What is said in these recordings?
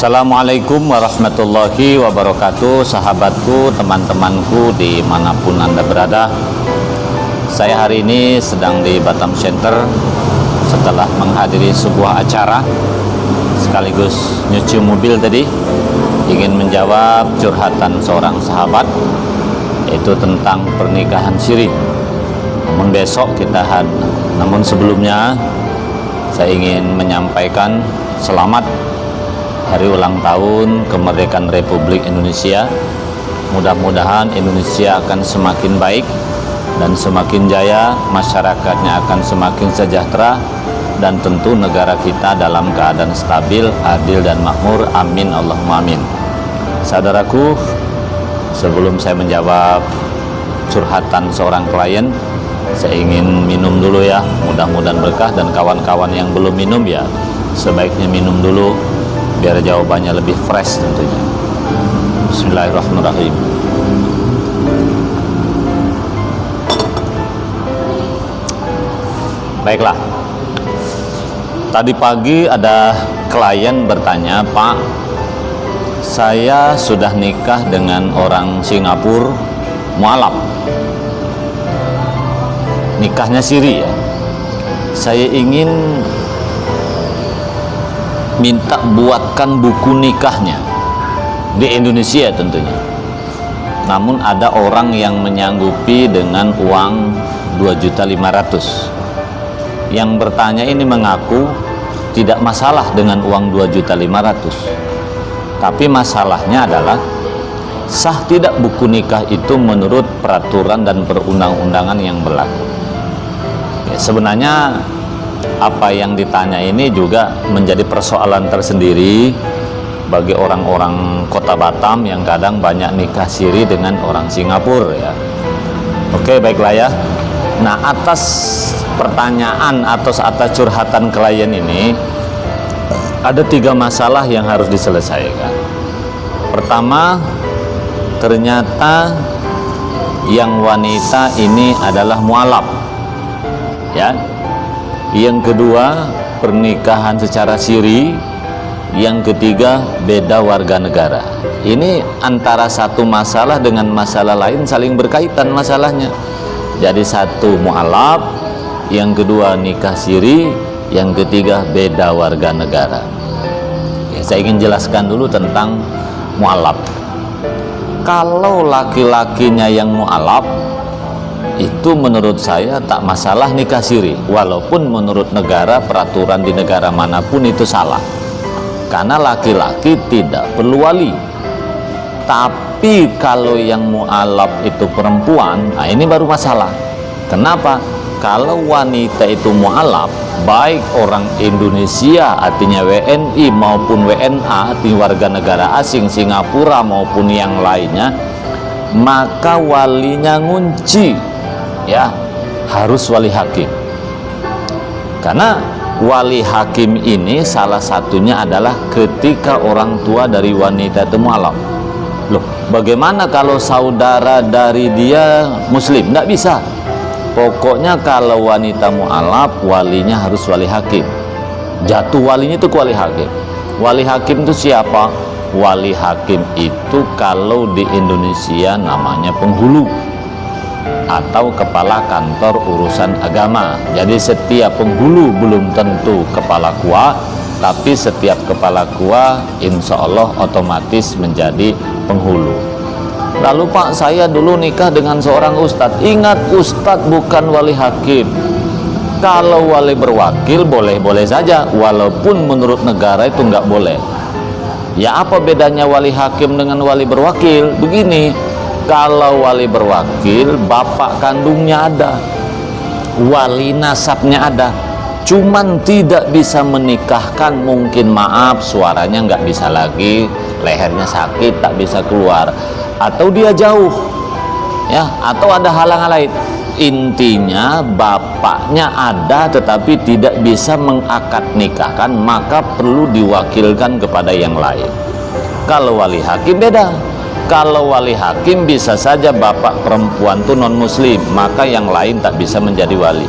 Assalamualaikum warahmatullahi wabarakatuh, sahabatku, teman-temanku dimanapun Anda berada. Saya hari ini sedang di Batam Center setelah menghadiri sebuah acara sekaligus nyuci mobil tadi, ingin menjawab curhatan seorang sahabat, yaitu tentang pernikahan siri. Namun sebelumnya saya ingin menyampaikan selamat hari ulang tahun kemerdekaan Republik Indonesia. Mudah-mudahan Indonesia akan semakin baik dan semakin jaya, masyarakatnya akan semakin sejahtera, dan tentu negara kita dalam keadaan stabil, adil dan makmur. Amin Allahumma amin. Saudaraku, sebelum saya menjawab curhatan seorang klien, saya ingin minum dulu ya, mudah-mudahan berkah, dan kawan-kawan yang belum minum ya sebaiknya minum dulu biar jawabannya lebih fresh tentunya. Bismillahirrahmanirrahim. Baiklah, tadi pagi ada klien bertanya, "Pak, saya sudah nikah dengan orang Singapura mualaf, nikahnya siri ya. Saya ingin minta buatkan buku nikahnya di Indonesia tentunya. Namun ada orang yang menyanggupi dengan uang 2.500.000. Yang bertanya ini mengaku tidak masalah dengan uang 2.500.000. Tapi masalahnya adalah sah tidak buku nikah itu menurut peraturan dan perundang-undangan yang berlaku. Ya, sebenarnya apa yang ditanya ini juga menjadi persoalan tersendiri bagi orang-orang kota Batam yang kadang banyak nikah siri dengan orang Singapura ya. Oke, baiklah ya. Nah, atas pertanyaan atau atas curhatan klien ini ada 3 masalah yang harus diselesaikan. Pertama, ternyata yang wanita ini adalah mualaf ya. Yang kedua, pernikahan secara siri. Yang ketiga, beda warga negara. Ini antara satu masalah dengan masalah lain saling berkaitan masalahnya. Jadi satu mualaf, yang kedua nikah siri, yang ketiga beda warga negara. Ya, saya ingin jelaskan dulu tentang mualaf. Kalau laki-lakinya yang mualaf, itu menurut saya tak masalah nikah siri, walaupun menurut negara, peraturan di negara manapun itu salah, karena laki-laki tidak perlu wali. Tapi kalau yang mualaf itu perempuan, nah ini baru masalah. Kenapa? Kalau wanita itu mualaf, baik orang Indonesia artinya WNI maupun WNA artinya warga negara asing, Singapura maupun yang lainnya, maka walinya ngunci ya, harus wali hakim. Karena wali hakim ini salah satunya adalah ketika orang tua dari wanita itu mualaf. Loh, bagaimana kalau saudara dari dia muslim? Tidak bisa. Pokoknya kalau wanita mualaf, walinya harus wali hakim. Jatuh walinya itu ke wali hakim. Wali hakim itu siapa? Wali hakim itu kalau di Indonesia namanya penghulu atau kepala kantor urusan agama. Jadi setiap penghulu belum tentu kepala KUA, tapi setiap kepala KUA insya Allah otomatis menjadi penghulu. Lalu, Pak, saya dulu nikah dengan seorang ustadz. Ingat, ustadz bukan wali hakim. Kalau wali berwakil boleh-boleh saja, walaupun menurut negara itu nggak boleh. Ya, apa bedanya wali hakim dengan wali berwakil? Begini, kalau wali berwakil, bapak kandungnya ada, wali nasabnya ada, cuman tidak bisa menikahkan. Mungkin maaf, suaranya nggak bisa lagi, lehernya sakit, tak bisa keluar, atau dia jauh ya, atau ada halangan lain. Intinya bapaknya ada tetapi tidak bisa mengakad nikahkan, maka perlu diwakilkan kepada yang lain. Kalau wali hakim beda. Kalau wali hakim bisa saja bapak perempuan itu non muslim, maka yang lain tak bisa menjadi wali.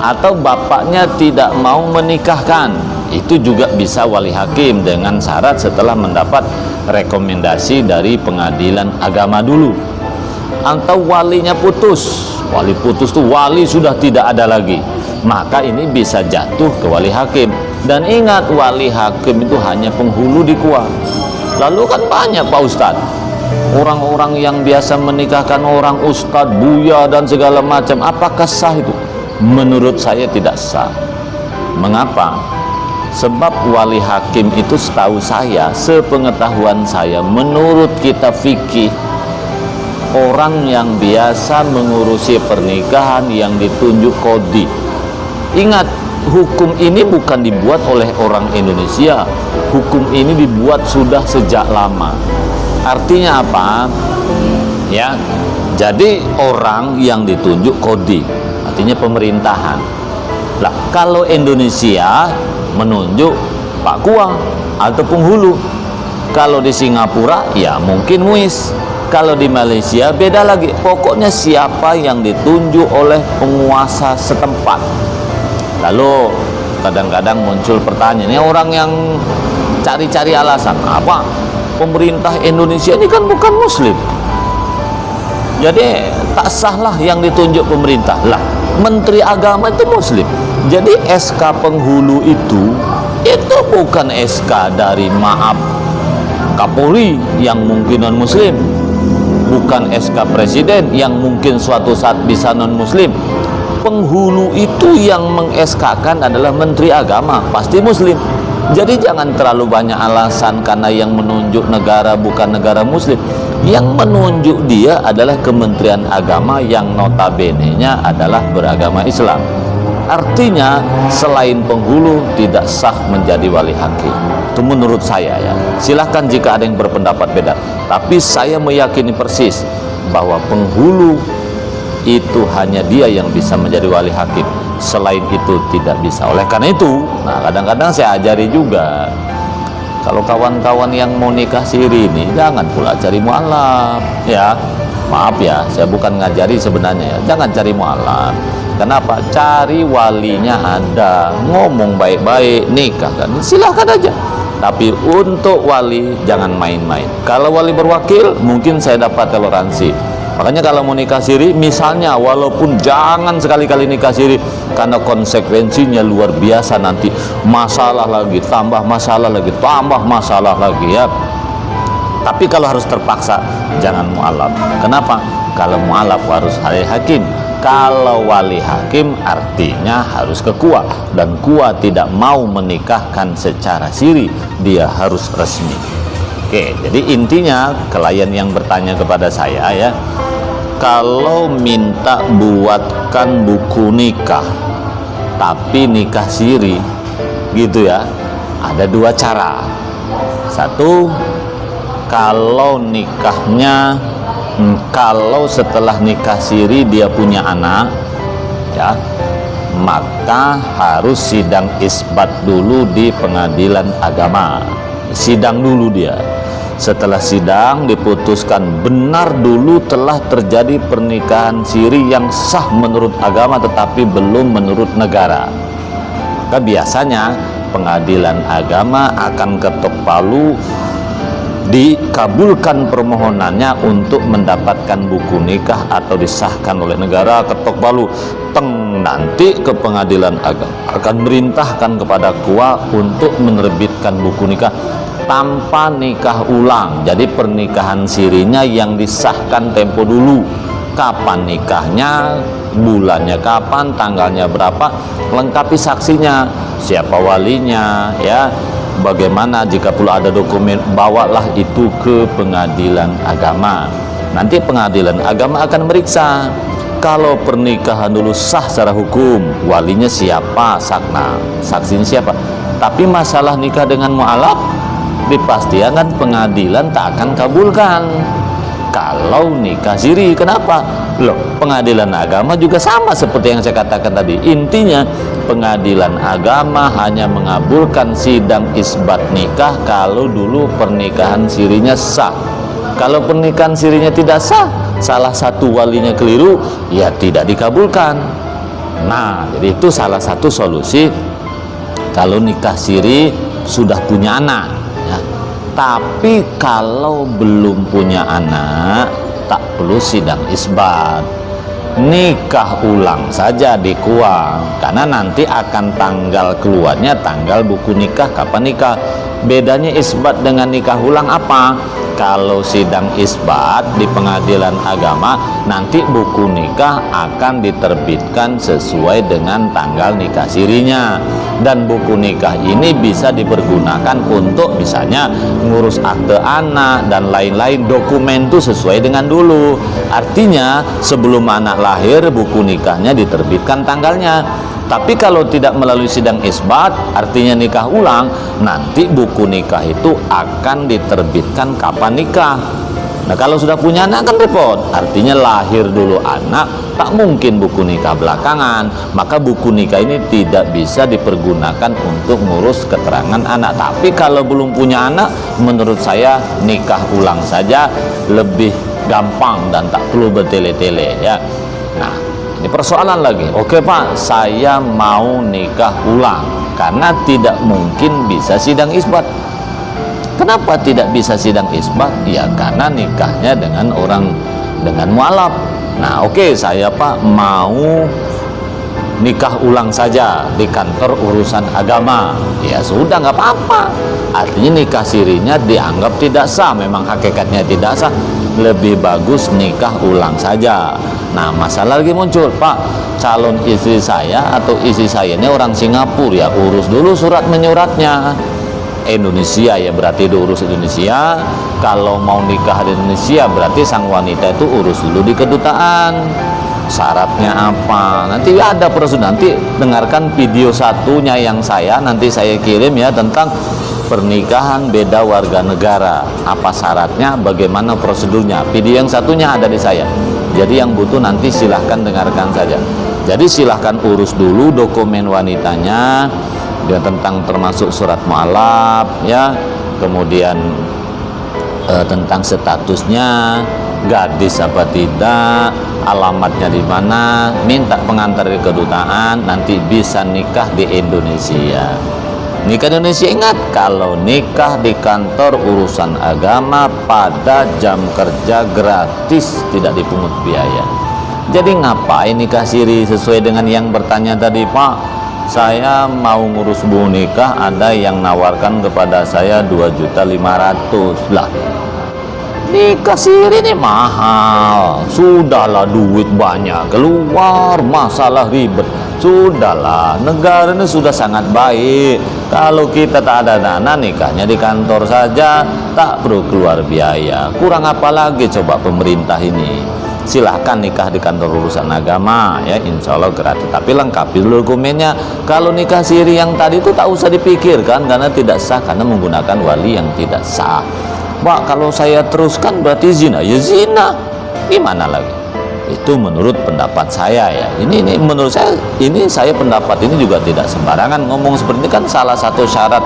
Atau bapaknya tidak mau menikahkan, itu juga bisa wali hakim dengan syarat setelah mendapat rekomendasi dari pengadilan agama dulu. Atau walinya putus, wali putus tuh wali sudah tidak ada lagi, maka ini bisa jatuh ke wali hakim. Dan ingat, wali hakim itu hanya penghulu di KUA. Lalu kan banyak Pak Ustadz, orang-orang yang biasa menikahkan orang ustadz, buya dan segala macam, apakah sah itu? Menurut saya tidak sah. Mengapa? Sebab wali hakim itu setahu saya, sepengetahuan saya, menurut kitab fikih, orang yang biasa mengurusi pernikahan yang ditunjuk qadhi. Ingat, hukum ini bukan dibuat oleh orang Indonesia. Hukum ini dibuat sudah sejak lama. Artinya apa? Ya, jadi orang yang ditunjuk qadhi, artinya pemerintahan. Lah, kalau Indonesia menunjuk Pak Kuang atau penghulu. Kalau di Singapura ya mungkin MUIS. Kalau di Malaysia beda lagi. Pokoknya siapa yang ditunjuk oleh penguasa setempat. Lalu kadang-kadang muncul pertanyaan, ini orang yang cari-cari alasan, apa? Pemerintah Indonesia ini kan bukan muslim, jadi tak sahlah yang ditunjuk pemerintah. Lah, menteri agama itu muslim. Jadi SK penghulu itu bukan SK dari, maaf, Kapolri yang mungkin non muslim, bukan SK presiden yang mungkin suatu saat bisa non muslim. Penghulu itu yang meng-SK-kan adalah menteri agama, pasti muslim. Jadi jangan terlalu banyak alasan karena yang menunjuk negara bukan negara muslim. Yang menunjuk dia adalah Kementerian Agama yang notabene-nya adalah beragama Islam. Artinya selain penghulu tidak sah menjadi wali hakim. Itu menurut saya ya. Silahkan jika ada yang berpendapat beda. Tapi saya meyakini persis bahwa penghulu itu hanya dia yang bisa menjadi wali hakim. Selain itu tidak bisa. Oleh karena itu, nah kadang-kadang saya ajari juga, kalau kawan-kawan yang mau nikah siri ini jangan pula cari mualaf ya. Maaf ya, saya bukan ngajari sebenarnya ya. Jangan cari mualaf. Kenapa? Cari walinya ada, ngomong baik-baik, nikah kan, silahkan aja. Tapi untuk wali jangan main-main. Kalau wali berwakil mungkin saya dapat toleransi. Makanya kalau mau nikah siri, misalnya, walaupun jangan sekali-kali nikah siri, karena konsekuensinya luar biasa, nanti masalah lagi, tambah masalah lagi, tambah masalah lagi ya. Tapi kalau harus terpaksa, jangan mualaf. Kenapa? Kalau mualaf harus wali hakim. Kalau wali hakim artinya harus ke KUA, dan KUA tidak mau menikahkan secara siri, dia harus resmi. Oke, jadi intinya klien yang bertanya kepada saya ya, kalau minta buatkan buku nikah tapi nikah siri gitu ya, ada dua cara. Satu, kalau nikahnya, kalau setelah nikah siri dia punya anak ya, maka harus sidang isbat dulu di pengadilan agama. Sidang dulu dia. Setelah sidang diputuskan benar dulu telah terjadi pernikahan siri yang sah menurut agama tetapi belum menurut negara. Maka biasanya pengadilan agama akan ketok palu, dikabulkan permohonannya untuk mendapatkan buku nikah atau disahkan oleh negara, ketok palu, nanti ke pengadilan agama akan merintahkan kepada KUA untuk menerbitkan buku nikah tanpa nikah ulang. Jadi pernikahan sirinya yang disahkan tempo dulu, kapan nikahnya, bulannya kapan, tanggalnya berapa, lengkapi saksinya, siapa walinya ya, bagaimana, jika pula ada dokumen, bawalah itu ke pengadilan agama. Nanti pengadilan agama akan meriksa. Kalau pernikahan dulu sah secara hukum, walinya siapa, sakna, saksinya siapa. Tapi masalah nikah dengan mu'alaf, dipastikan pengadilan tak akan kabulkan. Kalau nikah siri, kenapa? Loh, pengadilan agama juga sama seperti yang saya katakan tadi. Intinya pengadilan agama hanya mengabulkan sidang isbat nikah kalau dulu pernikahan sirinya sah. Kalau pernikahan sirinya tidak sah, salah satu walinya keliru, ya tidak dikabulkan. Nah, jadi itu salah satu solusi kalau nikah siri sudah punya anak ya. Tapi kalau belum punya anak tak perlu sidang isbat, nikah ulang saja di KUA, karena nanti akan tanggal keluarnya tanggal buku nikah kapan nikah. Bedanya isbat dengan nikah ulang apa? Kalau sidang isbat di pengadilan agama, nanti buku nikah akan diterbitkan sesuai dengan tanggal nikah sirinya, dan buku nikah ini bisa dipergunakan untuk misalnya ngurus akte anak dan lain-lain. Dokumen itu sesuai dengan dulu, artinya sebelum anak lahir buku nikahnya diterbitkan tanggalnya. Tapi kalau tidak melalui sidang isbat, artinya nikah ulang, nanti buku nikah itu akan diterbitkan kapan nikah. Nah, kalau sudah punya anak kan repot, artinya lahir dulu anak, tak mungkin buku nikah belakangan, maka buku nikah ini tidak bisa dipergunakan untuk ngurus keterangan anak. Tapi kalau belum punya anak, menurut saya nikah ulang saja lebih gampang dan tak perlu bertele-tele ya. Nah, ini persoalan lagi. Oke Pak, saya mau nikah ulang karena tidak mungkin bisa sidang isbat. Kenapa tidak bisa sidang isbat? Ya karena nikahnya dengan orang dengan mualaf. Nah oke, saya Pak mau nikah ulang saja di kantor urusan agama. Ya sudah, nggak apa-apa. Artinya nikah sirinya dianggap tidak sah, memang hakikatnya tidak sah. Lebih bagus nikah ulang saja. Nah masalah lagi muncul, Pak, calon istri saya atau istri saya ini orang Singapura, ya urus dulu surat menyuratnya. Indonesia ya berarti diurus Indonesia. Kalau mau nikah di Indonesia berarti sang wanita itu urus dulu di kedutaan. Syaratnya apa? Nanti ada prosedur. Nanti dengarkan video satunya yang nanti saya kirim ya, tentang pernikahan beda warga negara, apa syaratnya, bagaimana prosedurnya. Video yang satunya ada di saya, jadi yang butuh nanti silahkan dengarkan saja. Jadi silahkan urus dulu dokumen wanitanya dan tentang termasuk surat mualaf ya, kemudian tentang statusnya gadis apa tidak, alamatnya di mana, minta pengantar di kedutaan, nanti bisa nikah di Indonesia. Nikah di Indonesia, ingat, kalau nikah di kantor urusan agama pada jam kerja gratis, tidak dipungut biaya. Jadi ngapain nikah siri? Sesuai dengan yang bertanya tadi, Pak, saya mau ngurus buku nikah, ada yang nawarkan kepada saya 2.500.000 lah. Nikah siri ini mahal, sudahlah duit banyak keluar, masalah ribet. Sudahlah, negara ini sudah sangat baik. Kalau kita tak ada dana, nikahnya di kantor saja, tak perlu keluar biaya. Kurang apa lagi coba pemerintah ini? Silahkan nikah di kantor urusan agama ya, insya Allah gratis. Tapi lengkapi dulu dokumennya. Kalau nikah siri yang tadi itu tak usah dipikirkan, karena tidak sah, karena menggunakan wali yang tidak sah. Pak, kalau saya teruskan berarti zina. Ya zina, gimana lagi? Itu menurut pendapat saya ya. Ini menurut saya, ini saya pendapat ini juga tidak sembarangan ngomong seperti ini. Kan salah satu syarat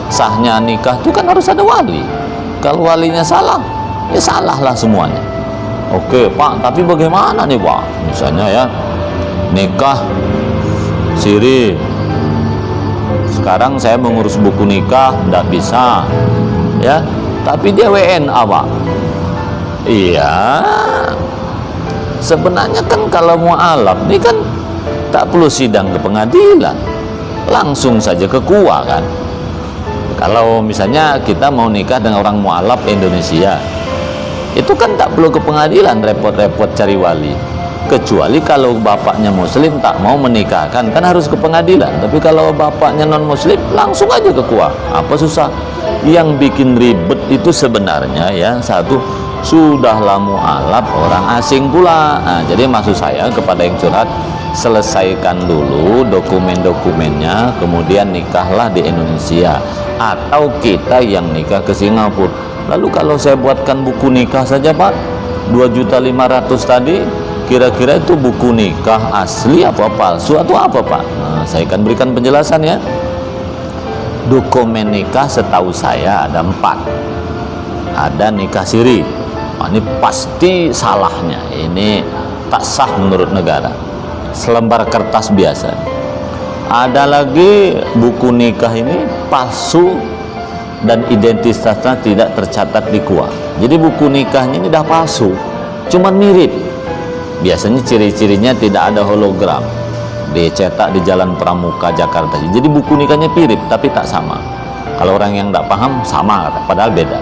sahnya nikah itu kan harus ada wali. Kalau walinya salah, ya salahlah semuanya. Oke Pak, tapi bagaimana nih Pak? Misalnya ya, nikah siri, sekarang saya mengurus buku nikah tidak bisa ya, tapi dia WNA Pak. Iya, sebenarnya kan kalau mualaf ini kan tak perlu sidang ke pengadilan, langsung saja ke KUA kan. Kalau misalnya kita mau nikah dengan orang mualaf Indonesia, itu kan tak perlu ke pengadilan, repot-repot cari wali. Kecuali kalau bapaknya muslim tak mau menikahkan, kan harus ke pengadilan. Tapi kalau bapaknya non muslim, langsung aja ke KUA. Apa susah? Yang bikin ribet itu sebenarnya ya, satu, sudahlah mualaf orang asing pula. Nah, jadi maksud saya kepada yang curhat, selesaikan dulu dokumen-dokumennya, kemudian nikahlah di Indonesia, atau kita yang nikah ke Singapura. Lalu kalau saya buatkan buku nikah saja Pak, 2.500.000 tadi, kira-kira itu buku nikah asli apa palsu atau apa Pak? Nah, saya akan berikan penjelasan ya. Dokumen nikah setahu saya ada 4. Ada nikah siri, nah, ini pasti salahnya, ini tak sah menurut negara. Selembar kertas biasa. Ada lagi buku nikah ini palsu dan identitasnya tidak tercatat di KUA. Jadi buku nikahnya ini dah palsu, cuman mirip. Biasanya ciri-cirinya tidak ada hologram, dicetak di Jalan Pramuka Jakarta. Jadi buku nikahnya mirip tapi tak sama. Kalau orang yang tidak paham sama, padahal beda.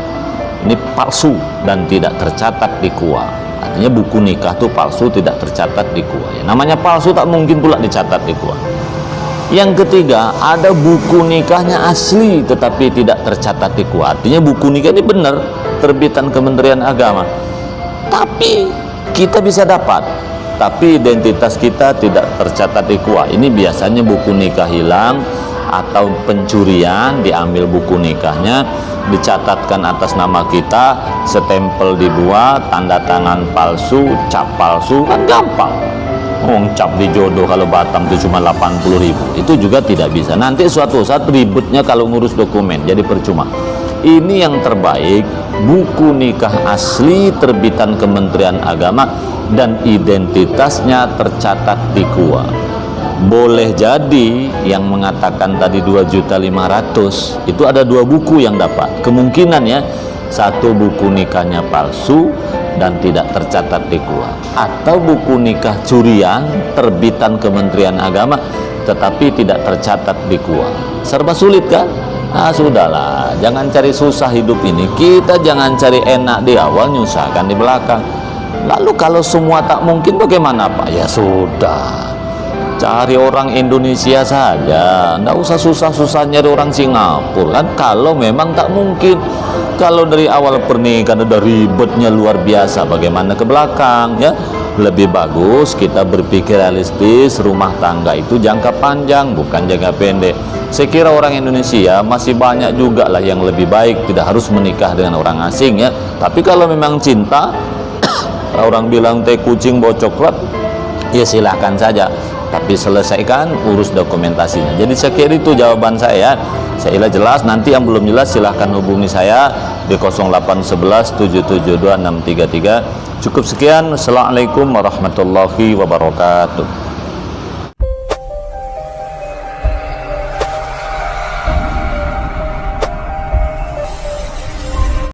Ini palsu dan tidak tercatat di KUA. Artinya buku nikah itu palsu, tidak tercatat di KUA. Namanya palsu tak mungkin pula dicatat di KUA. Yang ketiga, ada buku nikahnya asli tetapi tidak tercatat di KUA. Artinya buku nikah ini benar, terbitan Kementerian Agama, tapi kita bisa dapat, tapi identitas kita tidak tercatat di KUA. Ini biasanya buku nikah hilang atau pencurian, diambil buku nikahnya, dicatatkan atas nama kita, stempel dibuat, tanda tangan palsu, cap palsu, kan gampang. Cap di jodoh kalau Batam itu cuma 80.000, itu juga tidak bisa. Nanti suatu saat ributnya kalau ngurus dokumen, jadi percuma. Ini yang terbaik, buku nikah asli terbitan Kementerian Agama dan identitasnya tercatat di KUA. Boleh jadi yang mengatakan tadi 2.500.000 itu ada 2 buku yang dapat. Kemungkinan ya, satu buku nikahnya palsu dan tidak tercatat di KUA, atau buku nikah curian terbitan Kementerian Agama tetapi tidak tercatat di KUA. Serba sulit kan? Sudahlah, jangan cari susah hidup ini. Kita jangan cari enak di awal, nyusahkan di belakang. Lalu kalau semua tak mungkin bagaimana Pak? Ya sudah, cari orang Indonesia saja, nggak usah susah-susah nyari orang Singapura kan. Kalau memang tak mungkin, kalau dari awal pernikahan udah ribetnya luar biasa, bagaimana ke belakang ya? Lebih bagus kita berpikir realistis, rumah tangga itu jangka panjang bukan jangka pendek. Saya kira orang Indonesia masih banyak juga lah yang lebih baik, tidak harus menikah dengan orang asing ya. Tapi kalau memang cinta, orang bilang teh kucing bawa coklat, ya silahkan saja, tapi selesaikan urus dokumentasinya. Jadi saya kira itu jawaban saya. Saya kira jelas. Nanti yang belum jelas silahkan hubungi saya di 0811 772 633. Cukup sekian. Assalamualaikum warahmatullahi wabarakatuh.